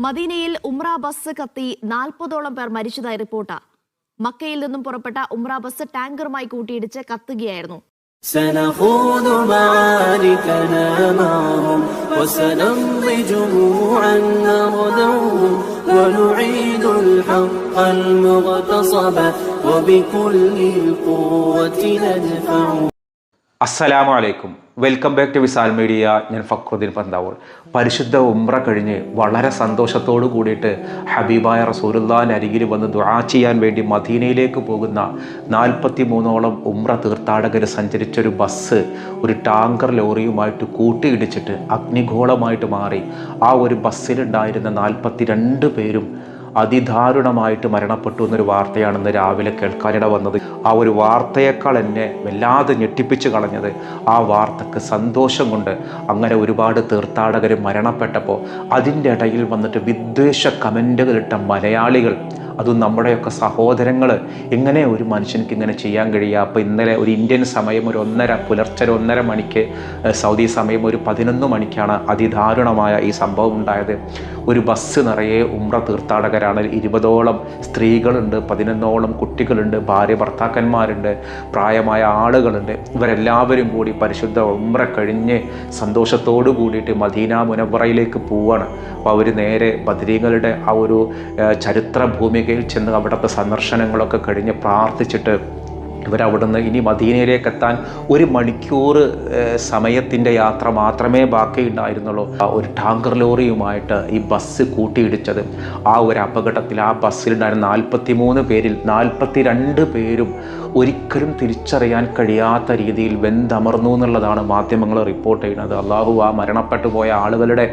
മദീനയിൽ ഉംറ ബസ് കത്തി 40ഓളം പേർ മരിച്ചതായി റിപ്പോർട്ട്. മക്കയിൽ നിന്നും പുറപ്പെട്ട ഉംറ ബസ് ടാങ്കറുമായി കൂട്ടിയിടിച്ച് കത്തുകയായിരുന്നു. سنخوض معاركنا معهم وسنمضي جموعا نردوهم ونعيد الحق المغتصب وبكل القوة ندفعه. അസ്സലാമു അലൈക്കും. Welcome back to Visal media. ഞാൻ ഫക്രുദ്ദീൻ പന്താവൂർ. പരിശുദ്ധ ഉംറ കഴിഞ്ഞ് വളരെ സന്തോഷത്തോടു കൂടിയിട്ട് ഹബീബായ റസൂലുള്ളാഹിന്റെ അരികിൽ വന്ന് ദുആ ചെയ്യാൻ വേണ്ടി മദീനയിലേക്ക് പോകുന്ന 43ഓളം ഉംറ തീർത്ഥാടകർ സഞ്ചരിച്ചൊരു ബസ് ഒരു ടാങ്കർ ലോറിയുമായിട്ട് കൂട്ടിയിടിച്ചിട്ട് അഗ്നിഗോളമായിട്ട് മാറി. ആ ഒരു ബസ്സിലുണ്ടായിരുന്ന 42 പേരും അതിദാരുണമായിട്ട് മരണപ്പെട്ടു എന്നൊരു വാർത്തയാണ് ഇന്ന് രാവിലെ കേൾക്കാനിട വന്നത്. ആ ഒരു വാർത്തയേക്കാൾ എന്നെ വല്ലാതെ ഞെട്ടിപ്പിച്ച് കളഞ്ഞത് ആ വാർത്തക്ക് സന്തോഷം കൊണ്ട് അങ്ങനെ ഒരുപാട് തീർത്ഥാടകർ മരണപ്പെട്ടപ്പോൾ അതിൻ്റെ ഇടയിൽ വന്നിട്ട് വിദ്വേഷ കമൻറ്റുകളിട്ട മലയാളികൾ, അതും നമ്മുടെയൊക്കെ സഹോദരങ്ങൾ, എങ്ങനെ ഒരു മനുഷ്യർക്ക് ഇങ്ങനെ ചെയ്യാൻ കഴിയുക? അപ്പോൾ ഇന്നലെ ഒരു ഇന്ത്യൻ സമയം പുലർച്ചെ 1:30 മണിക്ക്, സൗദി സമയം ഒരു 11 മണിക്കാണ് അതിദാരുണമായ ഈ സംഭവം ഉണ്ടായത്. ഒരു ബസ് നിറയെ ഉംറ തീർത്ഥാടകരാണ്. 20ഓളം സ്ത്രീകളുണ്ട്, 11ഓളം കുട്ടികളുണ്ട്, ഭാര്യ ഭർത്താക്കന്മാരുണ്ട്, പ്രായമായ ആളുകളുണ്ട്. ഇവരെല്ലാവരും കൂടി പരിശുദ്ധ ഉംറ കഴിഞ്ഞ് സന്തോഷത്തോടു കൂടിയിട്ട് മദീന മുനവ്വറയിലേക്ക് പോവുകയാണ്. അപ്പോൾ അവർ നേരെ ബദരീങ്ങളുടെ ആ ഒരു ചരിത്ര ഭൂമികയിൽ ചെന്ന് അവിടുത്തെ സന്ദർശനങ്ങളൊക്കെ കഴിഞ്ഞ് പ്രാർത്ഥിച്ചിട്ട് ഇവരവിടുന്ന് ഇനി മദീനയിലേക്ക് എത്താൻ 1 മണിക്കൂർ സമയത്തിൻ്റെ യാത്ര മാത്രമേ ബാക്കിയുണ്ടായിരുന്നുള്ളൂ. ഒരു ടാങ്കർ ലോറിയുമായിട്ട് ഈ ബസ് കൂട്ടിയിടിച്ചത്. ആ ഒരു അപകടത്തിൽ ആ ബസ്സിലുണ്ടായിരുന്ന 43 പേരിൽ 42 പേരും ഒരിക്കലും തിരിച്ചറിയാൻ കഴിയാത്ത രീതിയിൽ വെന്തമർന്നു എന്നുള്ളതാണ് മാധ്യമങ്ങൾ റിപ്പോർട്ട് ചെയ്യുന്നത്. അള്ളാഹു ആ മരണപ്പെട്ടു പോയ ആളുകളുടെ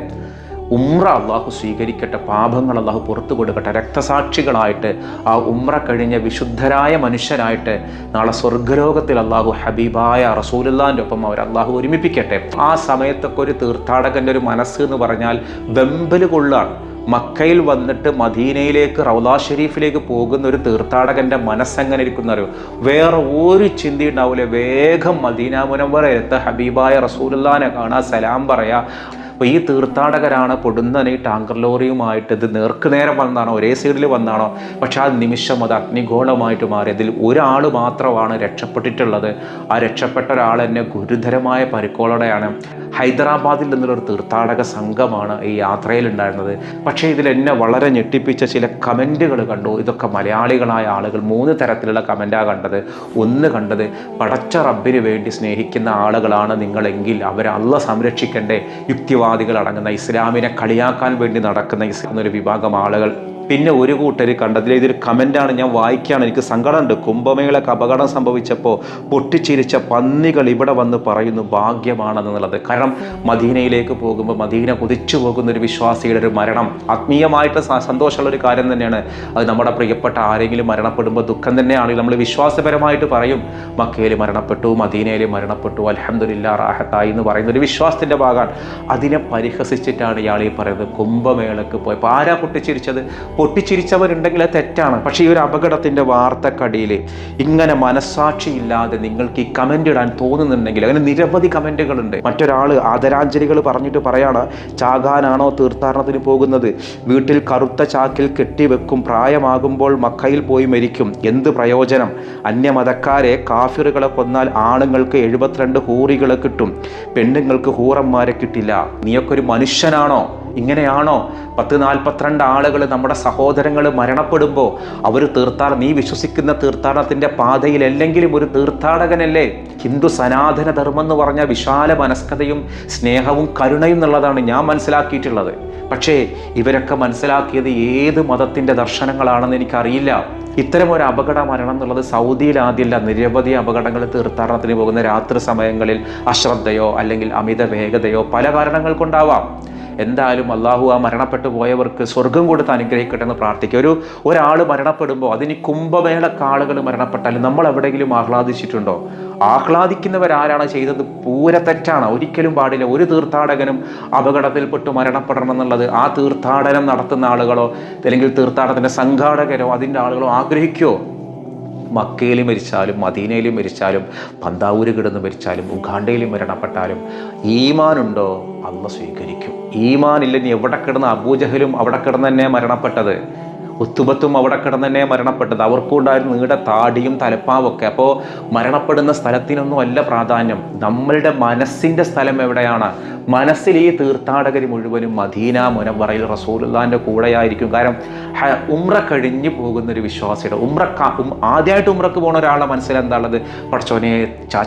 ഉംറ അള്ളാഹു സ്വീകരിക്കട്ടെ, പാപങ്ങൾ അള്ളാഹു പുറത്തു കൊടുക്കട്ടെ. രക്തസാക്ഷികളായിട്ട് ആ ഉംറ കഴിഞ്ഞ വിശുദ്ധരായ മനുഷ്യരായിട്ട് നാളെ സ്വർഗ്ഗലോകത്തിൽ അള്ളാഹു ഹബീബായ റസൂലുള്ളാഹിൻ്റെ ഒപ്പം അവർ അള്ളാഹു ഒരുമിപ്പിക്കട്ടെ. ആ സമയത്തൊക്കെ ഒരു തീർത്ഥാടകൻ്റെ ഒരു മനസ്സ് എന്ന് പറഞ്ഞാൽ വെമ്പൽ കൊള്ളാണ്. മക്കയിൽ വന്നിട്ട് മദീനയിലേക്ക് റൗള ഷരീഫിലേക്ക് പോകുന്ന ഒരു തീർത്ഥാടകൻ്റെ മനസ്സെങ്ങനെ ഇരിക്കുന്നവരോ, വേറെ ഒരു ചിന്തയുണ്ടാവില്ല. വേഗം മദീന മുനവ്വറയിലെത്ത ഹബീബായ റസൂലുള്ളാഹിനെ കാണാൻ സലാം പറയാ. അപ്പോൾ ഈ തീർത്ഥാടകരാണ് പൊടുന്നനെ ടാങ്കർ ലോറിയുമായിട്ട് ഇത് നേർക്കുനേരം വന്നാണോ, ഒരേ സൈഡിൽ വന്നാണോ, പക്ഷേ ആ നിമിഷം അത് അഗ്നിഗോളമായിട്ട് മാറി. അതിൽ ഒരാൾ മാത്രമാണ് രക്ഷപ്പെട്ടിട്ടുള്ളത്. ആ രക്ഷപ്പെട്ട ഒരാൾ തന്നെ ഗുരുതരമായ പരിക്കോളോടെയാണ്. ഹൈദരാബാദിൽ നിന്നുള്ളൊരു തീർത്ഥാടക സംഘമാണ് ഈ യാത്രയിലുണ്ടായിരുന്നത്. പക്ഷേ ഇതിൽ എന്നെ വളരെ ഞെട്ടിപ്പിച്ച ചില കമൻറ്റുകൾ കണ്ടു. ഇതൊക്കെ മലയാളികളായ ആളുകൾ 3 തരത്തിലുള്ള കമൻറ്റാണ് കണ്ടത്. ഒന്ന് കണ്ടത്, പടച്ച റബ്ബിന് വേണ്ടി സ്നേഹിക്കുന്ന ആളുകളാണ് നിങ്ങളെങ്കിൽ അവരെ അള്ളാഹ് സംരക്ഷിക്കണ്ടേ, യുക്തിവാദികൾ അടങ്ങുന്ന ഇസ്ലാമിനെ കളിയാക്കാൻ വേണ്ടി നടക്കുന്ന ഒരു വിഭാഗം ആളുകൾ. പിന്നെ ഒരു കൂട്ടർ കണ്ടതിൽ ഇതൊരു കമൻറ്റാണ്, ഞാൻ വായിക്കുകയാണ്, എനിക്ക് സങ്കടമുണ്ട്. കുംഭമേളക്ക് അപകടം സംഭവിച്ചപ്പോൾ പൊട്ടിച്ചിരിച്ച പന്നികൾ ഇവിടെ വന്ന് പറയുന്നു ഭാഗ്യമാണെന്നുള്ളത്. കാരണം മദീനയിലേക്ക് പോകുമ്പോൾ മദീന കുതിച്ചു പോകുന്ന ഒരു വിശ്വാസിയുടെ ഒരു മരണം ആത്മീയമായിട്ട് സന്തോഷമുള്ള ഒരു കാര്യം തന്നെയാണ്. അത് നമ്മുടെ പ്രിയപ്പെട്ട ആരെങ്കിലും മരണപ്പെടുമ്പോൾ ദുഃഖം തന്നെയാണെങ്കിൽ നമ്മൾ വിശ്വാസപരമായിട്ട് പറയും, മക്കയിൽ മരണപ്പെട്ടു, മദീനയിൽ മരണപ്പെട്ടു, അൽഹംദുലില്ലാ റാഹത്തായി എന്ന് പറയുന്ന ഒരു വിശ്വാസത്തിൻ്റെ ഭാഗമാണ്. അതിനെ പരിഹസിച്ചിട്ടാണ് ഇയാൾ ഈ പറയുന്നത് കുംഭമേളക്ക് പോയപ്പോൾ ആരാ പൊട്ടിച്ചിരിച്ചത്? പൊട്ടിച്ചിരിച്ചവരുണ്ടെങ്കിൽ അത് തെറ്റാണ്. പക്ഷേ ഈ ഒരു അപകടത്തിൻ്റെ വാർത്തക്കടിയിൽ ഇങ്ങനെ മനസ്സാക്ഷിയില്ലാതെ നിങ്ങൾക്ക് ഈ കമൻ്റ് ഇടാൻ തോന്നുന്നുണ്ടെങ്കിൽ, അങ്ങനെ നിരവധി കമൻറ്റുകളുണ്ട്. മറ്റൊരാൾ ആദരാഞ്ജലികൾ പറഞ്ഞിട്ട് പറയാണ്, ചാകാനാണോ തീർത്ഥാടനത്തിന് പോകുന്നത്? വീട്ടിൽ കറുത്ത ചാക്കിൽ കെട്ടിവെക്കും, പ്രായമാകുമ്പോൾ മക്കയിൽ പോയി മരിക്കും, എന്ത് പ്രയോജനം? അന്യമതക്കാരെ കാഫിറുകളെ കൊന്നാൽ ആണുങ്ങൾക്ക് 72 ഹൂറികളെ കിട്ടും, പെണ്ണുങ്ങൾക്ക് ഹൂറന്മാരെ കിട്ടില്ല. നീയൊക്കെ ഒരു മനുഷ്യനാണോ? ഇങ്ങനെയാണോ? 42 ആളുകൾ നമ്മുടെ സഹോദരങ്ങൾ മരണപ്പെടുമ്പോൾ അവർ നീ വിശ്വസിക്കുന്ന തീർത്ഥാടനത്തിൻ്റെ പാതയിൽ അല്ലെങ്കിലും ഒരു തീർത്ഥാടകനല്ലേ? ഹിന്ദു സനാതന ധർമ്മം എന്ന് പറഞ്ഞാൽ വിശാല മനസ്കതയും സ്നേഹവും കരുണയും എന്നുള്ളതാണ് ഞാൻ മനസ്സിലാക്കിയിട്ടുള്ളത്. പക്ഷേ ഇവരൊക്കെ മനസ്സിലാക്കിയത് ഏത് മതത്തിൻ്റെ ദർശനങ്ങളാണെന്ന് എനിക്കറിയില്ല. ഇത്തരം ഒരു അപകട മരണം എന്നുള്ളത് സൗദിയിൽ ആദ്യമല്ല, നിരവധി അപകടങ്ങൾ തീർത്ഥാടനത്തിന് പോകുന്ന രാത്രി സമയങ്ങളിൽ അശ്രദ്ധയോ അല്ലെങ്കിൽ അമിത വേഗതയോ പല കാരണങ്ങൾ കൊണ്ടാവാം. എന്തായാലും അള്ളാഹു ആ മരണപ്പെട്ടു പോയവർക്ക് സ്വർഗം കൊടുത്ത് അനുഗ്രഹിക്കട്ടെ എന്ന് പ്രാർത്ഥിക്കുക. ഒരാൾ മരണപ്പെടുമ്പോൾ അതിന് കുംഭമേളക്ക് ആളുകൾ മരണപ്പെട്ടാലും നമ്മൾ എവിടെയെങ്കിലും ആഹ്ലാദിച്ചിട്ടുണ്ടോ? ആഹ്ലാദിക്കുന്നവരാരാണ് ചെയ്തത്? പൂര തെറ്റാണ്, ഒരിക്കലും പാടില്ല. ഒരു തീർത്ഥാടകനും അപകടത്തിൽപ്പെട്ട് മരണപ്പെടണം എന്നുള്ളത് ആ തീർത്ഥാടനം നടത്തുന്ന ആളുകളോ അല്ലെങ്കിൽ തീർത്ഥാടനത്തിൻ്റെ സംഘാടകരോ അതിൻ്റെ ആളുകളോ ആഗ്രഹിക്കുമോ? മക്കയിൽ മരിച്ചാലും മദീനയിൽ മരിച്ചാലും പന്താവൂര് കിടന്ന് മരിച്ചാലും ഉഗാണ്ടയിൽ മരണപ്പെട്ടാലും ഈമാനുണ്ടോ അള്ളാഹ് സ്വീകരിക്കും. ഈമാനില്ല, എവിടെ കിടന്ന് അബൂജഹലും അവിടെ കിടന്ന് തന്നെ മരണപ്പെട്ടത്, ഉത്തുബത്തും അവിടെ കിടന്ന് തന്നെ മരണപ്പെട്ടത്. അവർക്കും ഉണ്ടായിരുന്ന നീണ്ട താടിയും തലപ്പാവൊക്കെ. അപ്പോൾ മരണപ്പെടുന്ന സ്ഥലത്തിനൊന്നും അല്ല പ്രാധാന്യം, നമ്മളുടെ മനസ്സിൻ്റെ സ്ഥലം എവിടെയാണ്. മനസ്സിൽ ഈ തീർത്ഥാടകർ മുഴുവനും മദീന മുനവ്വറയിൽ റസൂലുള്ളാഹിൻ്റെ കൂടെയായിരിക്കും. കാരണം ഉംറ കഴിഞ്ഞു പോകുന്നൊരു വിശ്വാസിയുടെ ആദ്യമായിട്ട് ഉംറക്ക് പോകുന്ന ഒരാളുടെ മനസ്സിൽ എന്താണുള്ളത്? പടച്ചോനെ,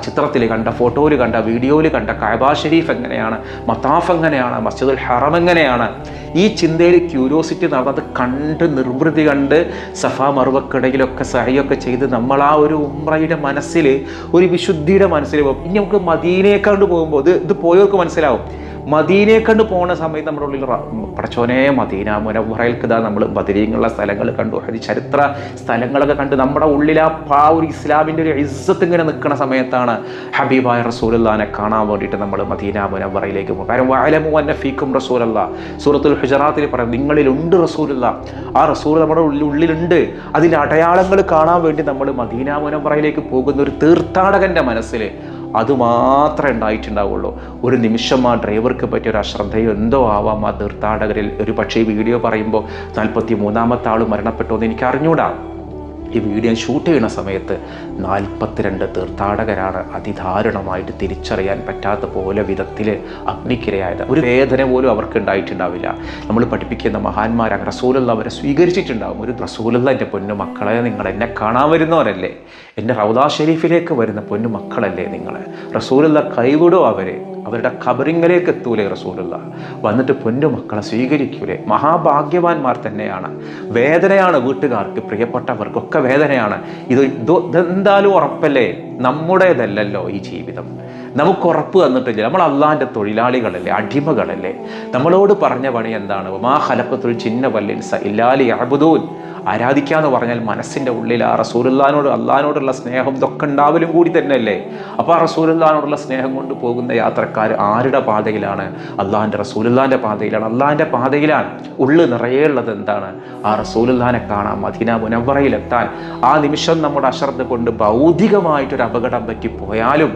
ചിത്രത്തിൽ കണ്ട, ഫോട്ടോയിൽ കണ്ട, വീഡിയോയിൽ കണ്ട കഅബ ഷരീഫ് എങ്ങനെയാണ്, മത്താഫ് എങ്ങനെയാണ്, മസ്ജിദുൽ ഹറം എങ്ങനെയാണ്, ഈ ചിന്തയിൽ ക്യൂരിയോസിറ്റി നടന്നത് കണ്ട് നിർവൃതി കണ്ട് സഫാ മറുവക്കിടയിലൊക്കെ സഹയൊക്കെ ചെയ്ത് നമ്മൾ ആ ഒരു ഉംറയുടെ മനസ്സിൽ, ഒരു വിശുദ്ധിയുടെ മനസ്സിൽ പോകും. ഇനി നമുക്ക് മദീനയെ കണ്ട് പോകുമ്പോൾ ഇത് പോയവർക്ക് മനസ്സിലാവും. മദീനയെ കണ്ട് പോകുന്ന സമയത്ത് നമ്മുടെ ഉള്ളിൽ പടച്ചോനെ, മദീന മുനവ്വറയിൽക്ക് ഇതാ നമ്മൾ ബദരീങ്ങളുള്ള സ്ഥലങ്ങൾ കണ്ടു, ചരിത്ര സ്ഥലങ്ങളൊക്കെ കണ്ട് നമ്മുടെ ഉള്ളിൽ ആ ഒരു ഇസ്ലാമിൻ്റെ ഒരു ഇസ്സത്ത് ഇങ്ങനെ നിൽക്കുന്ന സമയത്താണ് ഹബീബായ റസൂലുള്ളാഹിനെ കാണാൻ വേണ്ടിയിട്ട് നമ്മൾ മദീന മുനവ്വറയിലേക്ക് പോകും. കാരണം വഅലമു അന്ന ഫീക്കും റസൂലല്ലാഹ്, സൂറത്തുൽ ഹുജറാത്തിൽ പറയും നിങ്ങളിലുണ്ട് റസൂലുള്ളാഹ്. ആ റസൂൽ നമ്മുടെ ഉള്ളിലുണ്ട്. അതിൻ്റെ അടയാളങ്ങൾ കാണാൻ വേണ്ടി നമ്മൾ മദീന മുനവ്വറയിലേക്ക് പോകുന്ന ഒരു തീർത്ഥാടകൻ്റെ മനസ്സിൽ അതുമാത്രമേ ഉണ്ടായിട്ടുണ്ടാവുള്ളൂ. ഒരു നിമിഷം ആ ഡ്രൈവർക്ക് പറ്റിയ ഒരു അശ്രദ്ധയോ എന്തോ ആവാം ആ തീർത്ഥാടകരിൽ. ഒരു പക്ഷേ ഈ വീഡിയോ പറയുമ്പോൾ 43-ാമത്തെ ആൾ മരണപ്പെട്ടു എന്ന് എനിക്ക് അറിഞ്ഞൂടാ. ഈ വീഡിയോ ഷൂട്ട് ചെയ്യുന്ന സമയത്ത് 42 തീർത്ഥാടകരാണ് അതിദാരുണമായിട്ട് തിരിച്ചറിയാൻ പറ്റാത്ത പോലെ വിധത്തിൽ അഗ്നിക്കിരയായത്. ഒരു വേദന പോലും അവർക്ക് ഉണ്ടായിട്ടുണ്ടാവില്ല. നമ്മൾ പഠിപ്പിക്കുന്ന മഹാന്മാർ റസൂലുള്ള അവരെ സ്വീകരിച്ചിട്ടുണ്ടാവും. ഒരു റസൂലുള്ള എൻ്റെ പൊന്നു മക്കളെ, നിങ്ങൾ എന്നെ കാണാൻ വരുന്നവരല്ലേ, എൻ്റെ റൗദാ ഷരീഫിലേക്ക് വരുന്ന പൊന്നു മക്കളല്ലേ നിങ്ങൾ. റസൂലുള്ള കൈവിടോ അവരുടെ ഖബറിങ്ങളിലേക്ക് എത്തൂലേ റസൂലുള്ള, വന്നിട്ട് പൊന്നു മക്കളെ സ്വീകരിക്കൂലേ. മഹാഭാഗ്യവാന്മാർ തന്നെയാണ്. വേദനയാണ് വീട്ടുകാർക്ക്, പ്രിയപ്പെട്ടവർക്കൊക്കെ വേദനയാണ്. ഇതെന്തായാലും ഉറപ്പല്ലേ, നമ്മുടേതല്ലല്ലോ ഈ ജീവിതം. നമുക്ക് ഉറപ്പ് തന്നിട്ടില്ല. നമ്മൾ അള്ളാഹിൻ്റെ തൊഴിലാളികളല്ലേ, അടിമകളല്ലേ. നമ്മളോട് പറഞ്ഞ പണി എന്താണ്? മാ ഖലഖതുൽ ജിന്ന വൽ ഇൻസ ഇല്ലാ ലിയഅ്ബുദൂൻ. ആരാധിക്കാന്ന് പറഞ്ഞാൽ മനസ്സിൻ്റെ ഉള്ളിൽ ആ റസൂലുള്ളാഹിനോട്, അള്ളാഹിനോടുള്ള സ്നേഹം ഇതൊക്കെ ഉണ്ടാവലും കൂടി തന്നെയല്ലേ. അപ്പോൾ ആ റസൂലുള്ളാഹിനോടുള്ള സ്നേഹം കൊണ്ട് പോകുന്ന യാത്രക്കാർ ആരുടെ പാതയിലാണ്? അള്ളാഹിൻ്റെ റസൂലുള്ളാഹിൻ്റെ പാതയിലാണ്. അള്ളാഹിൻ്റെ പാതയിലാണ്. ഉള്ളിൽ നിറയെ ഉള്ളത് എന്താണ്? ആ റസൂലുള്ളാഹിനെ കാണാൻ, മദീന മുനവ്വറയിലെത്താൻ. ആ നിമിഷം നമ്മുടെ അശ്രദ്ധ കൊണ്ട് ഭൗതികമായിട്ടൊരു അപകടം പറ്റിപ്പോയാലും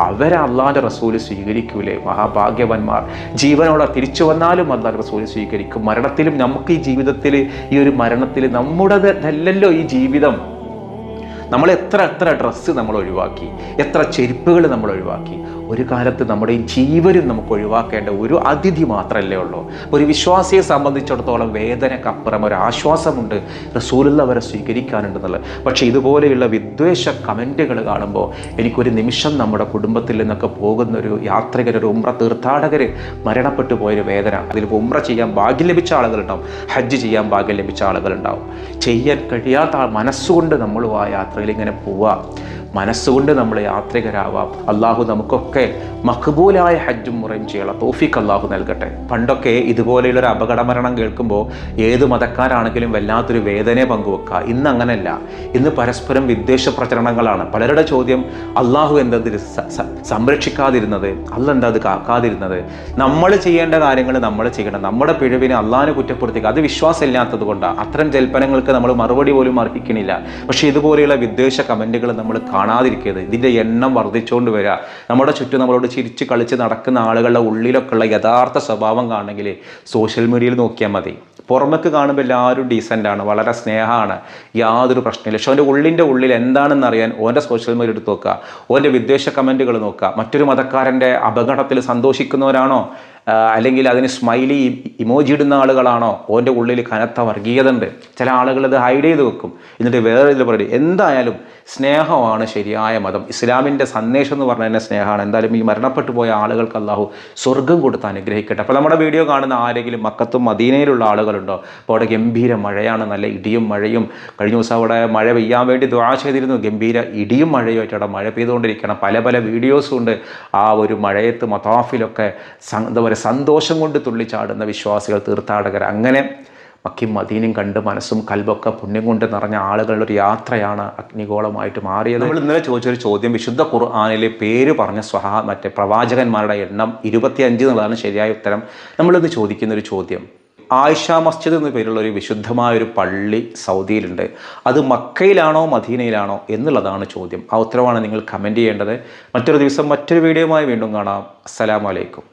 അവരെ അള്ളാഹിൻ്റെ റസൂല് സ്വീകരിക്കൂലേ. മഹാഭാഗ്യവന്മാർ. ജീവനോടെ തിരിച്ചു വന്നാലും അള്ളാഹിൻ്റെ റസൂല് സ്വീകരിക്കും. മരണത്തിലും നമുക്ക് ഈ ജീവിതത്തിൽ, ഈ ഒരു മരണത്തിൽ നമ്മുടേതല്ലല്ലോ ഈ ജീവിതം. നമ്മൾ എത്ര ഡ്രസ്സ് നമ്മൾ ഒഴിവാക്കി, എത്ര ചെരുപ്പുകൾ നമ്മൾ ഒഴിവാക്കി. ഒരു കാലത്ത് നമ്മുടെ ഈ ജീവനും നമുക്ക് ഒഴിവാക്കേണ്ട ഒരു അതിഥി മാത്രമല്ലേ ഉള്ളൂ. ഒരു വിശ്വാസിയെ സംബന്ധിച്ചിടത്തോളം വേദനക്കപ്പുറം ഒരു ആശ്വാസമുണ്ട്, റസൂലുള്ള അവരെ സ്വീകരിക്കാനുണ്ടെന്നുള്ളത്. പക്ഷേ ഇതുപോലെയുള്ള വിദ്വേഷ കമൻറ്റുകൾ കാണുമ്പോൾ എനിക്കൊരു നിമിഷം നമ്മുടെ കുടുംബത്തിൽ നിന്നൊക്കെ പോകുന്ന ഒരു യാത്രികർ, ഒരു ഉംറ തീർത്ഥാടകർ മരണപ്പെട്ടു പോയൊരു വേദന. അതിലിപ്പോൾ ഉംറ ചെയ്യാൻ ഭാഗ്യം ലഭിച്ച ആളുകളുണ്ടാവും, ഹജ്ജ് ചെയ്യാൻ ഭാഗ്യം ലഭിച്ച ആളുകളുണ്ടാവും. ചെയ്യാൻ കഴിയാത്ത മനസ്സുകൊണ്ട് നമ്മൾ ആ യാത്രയിൽ ഇങ്ങനെ പോവുക, മനസ്സുകൊണ്ട് നമ്മൾ യാത്രികരാവാം. അള്ളാഹു നമുക്കൊക്കെ മഖ്ബൂലായ ഹജ്ജും മുറയും ചെയ്യാനുള്ള തൗഫീഖ് അള്ളാഹു നൽകട്ടെ. പണ്ടൊക്കെ ഇതുപോലെയുള്ളൊരു അപകട മരണം കേൾക്കുമ്പോൾ ഏത് മതക്കാരാണെങ്കിലും വല്ലാത്തൊരു വേദനയെ പങ്കുവെക്കുക. ഇന്ന് അങ്ങനെയല്ല. ഇന്ന് പരസ്പരം വിദ്വേഷ പ്രചരണങ്ങളാണ്. പലരുടെ ചോദ്യം, അള്ളാഹു എന്തത് സംരക്ഷിക്കാതിരുന്നത്, അള്ളാഹ് എന്താ അത് കാക്കാതിരുന്നത്? നമ്മൾ ചെയ്യേണ്ട കാര്യങ്ങൾ നമ്മൾ ചെയ്യണം. നമ്മുടെ പിഴവിനെ അള്ളാഹിനെ കുറ്റപ്പെടുത്തിക്കുക, അത് വിശ്വാസമില്ലാത്തത് കൊണ്ടാണ്. അത്തരം ജൽപ്പനങ്ങൾക്ക് നമ്മൾ മറുപടി പോലും അർഹിക്കണില്ല. പക്ഷേ ഇതുപോലെയുള്ള വിദ്വേഷ കമൻറ്റുകൾ നമ്മൾ കാണാതിരിക്കരുത്. ഇതിൻ്റെ എണ്ണം വർദ്ധിച്ചുകൊണ്ട് വരിക. നമ്മുടെ ചുറ്റും നമ്മളോട് ചിരിച്ച് കളിച്ച് നടക്കുന്ന ആളുകളുടെ ഉള്ളിലൊക്കെ ഉള്ള യഥാർത്ഥ സ്വഭാവം കാണണമെങ്കിൽ സോഷ്യൽ മീഡിയയിൽ നോക്കിയാൽ മതി. പുറമേക്ക് കാണുമ്പോൾ എല്ലാവരും ഡീസൻ്റാണ്, വളരെ സ്നേഹമാണ്, യാതൊരു പ്രശ്നമില്ല. പക്ഷെ അവൻ്റെ ഉള്ളിൽ എന്താണെന്ന് അറിയാൻ ഓൻ്റെ സോഷ്യൽ മീഡിയ എടുത്ത് നോക്കുക, ഓൻ്റെ വിദ്വേഷ കമൻറ്റുകൾ നോക്കുക. മറ്റൊരു മതക്കാരൻ്റെ അപകടത്തിൽ സന്തോഷിക്കുന്നവരാണോ, അല്ലെങ്കിൽ അതിന് സ്മൈലി ഇമോജി ഇടുന്ന ആളുകളാണോ? ഓൻ്റെ ഉള്ളിൽ കനത്ത വർഗീയത ഉണ്ട്. ചില ആളുകൾ അത് ഹൈഡ് ചെയ്ത് വെക്കും, എന്നിട്ട് വേറെ ഇതിൽ പറയും. എന്തായാലും സ്നേഹമാണ് ശരിയായ മതം. ഇസ്ലാമിൻ്റെ സന്ദേശം എന്ന് പറഞ്ഞാൽ തന്നെ സ്നേഹമാണ്. എന്തായാലും ഈ മരണപ്പെട്ടു പോയ ആളുകൾക്ക് അള്ളാഹു സ്വർഗം കൊടുത്ത് അനുഗ്രഹിക്കട്ടെ. അപ്പോൾ നമ്മുടെ വീഡിയോ കാണുന്ന ആരെങ്കിലും മക്കത്തും മദീനയിലുള്ള ആളുകളുണ്ടോ? അപ്പോൾ അവിടെ ഗംഭീര മഴയാണ്, നല്ല ഇടിയും മഴയും. കഴിഞ്ഞ ദിവസം അവിടെ മഴ പെയ്യാൻ വേണ്ടി ദുആ ചെയ്തിരുന്നു. ഗംഭീര ഇടിയും മഴയുമായിട്ട് അവിടെ മഴ പെയ്തുകൊണ്ടിരിക്കണം. പല വീഡിയോസും ഉണ്ട്. ആ ഒരു മഴയത്ത് മതാഫിലൊക്കെ എന്താ പറയുക, സന്തോഷം കൊണ്ട് തുള്ളിച്ചാടുന്ന വിശ്വാസികൾ, തീർത്ഥാടകർ. അങ്ങനെ മക്കയും മദീനയും കണ്ട് മനസ്സും കൽബൊക്കെ പുണ്യം കൊണ്ട് നിറഞ്ഞ ആളുകളുടെ ഒരു യാത്രയാണ് അഗ്നിഗോളമായിട്ട് മാറിയത്. നമ്മൾ ഇന്നലെ ചോദിച്ചൊരു ചോദ്യം, വിശുദ്ധ ഖുർആനിലെ പേര് പറഞ്ഞ പ്രവാചകന്മാരുടെ എണ്ണം 25 എന്നുള്ളതാണ് ശരിയായ ഉത്തരം. നമ്മളിന്ന് ചോദിക്കുന്നൊരു ചോദ്യം, ആയിഷ മസ്ജിദ് എന്ന പേരുള്ള ഒരു വിശുദ്ധമായൊരു പള്ളി സൗദിയിലുണ്ട്. അത് മക്കയിലാണോ മദീനയിലാണോ എന്നുള്ളതാണ് ചോദ്യം. ആ ഉത്തരവാണ് നിങ്ങൾ കമൻറ്റ് ചെയ്യേണ്ടത്. മറ്റൊരു ദിവസം മറ്റൊരു വീഡിയോയുമായി വീണ്ടും കാണാം. അസ്സലാമു അലൈക്കും.